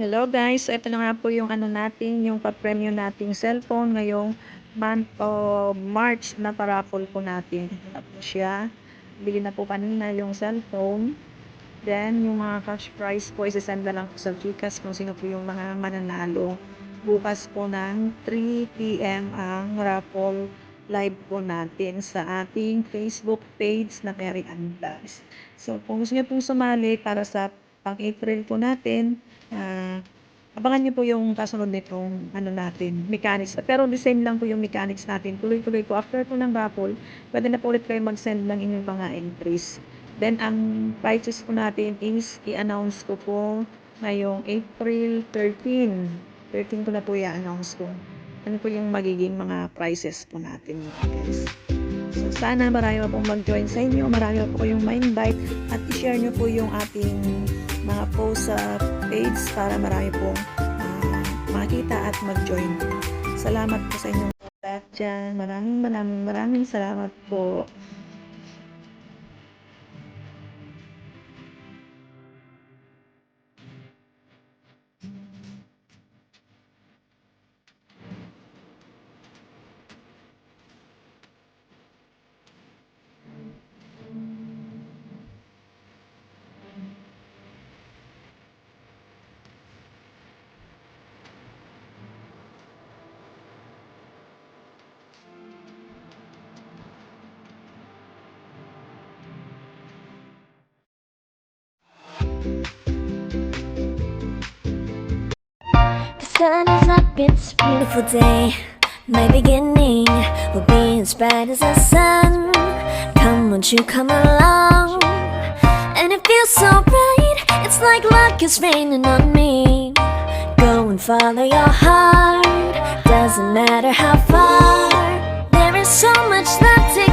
Hello guys, so ito na nga po yung ano natin, yung pa-premyo nating cellphone ngayong month of March na pa-raffle po natin. Ito na po siya. Bili na po kanina yung cellphone. Then, yung mga cash prize po, isasend na lang po sa Gcash kung sino po yung mga mananalo. Bukas po ng 3 p.m. ang raffle live po natin sa ating Facebook page na Mery and Bless. So, kung gusto niyo pong sumali para sa pang-April po natin, abangan niyo po yung kasunod nitong ano natin, mechanics. Pero the same lang po yung mechanics natin. Tuloy-tuloy po. After po ng raffle, pwede na po ulit kayo mag-send ng inyong mga entries. Then, ang prices po natin is i-announce ko po ngayong April 13. 13 ko na po i-announce ko. Ano po yung magiging mga prices po natin, guys. So, sana marami pa pong mag-join sa inyo. Marami pa po yung ma-invite. At i-share nyo po yung ating mga post sa page para marami pong makita at mag-join. Salamat po sa inyong lahat dyan. Maraming salamat po. The sun is up, it's a beautiful day. My beginning will be as bright as the sun. Come, won't you come along? And it feels so bright, it's like luck is raining on me. Go and follow your heart, doesn't matter how far. There is so much love to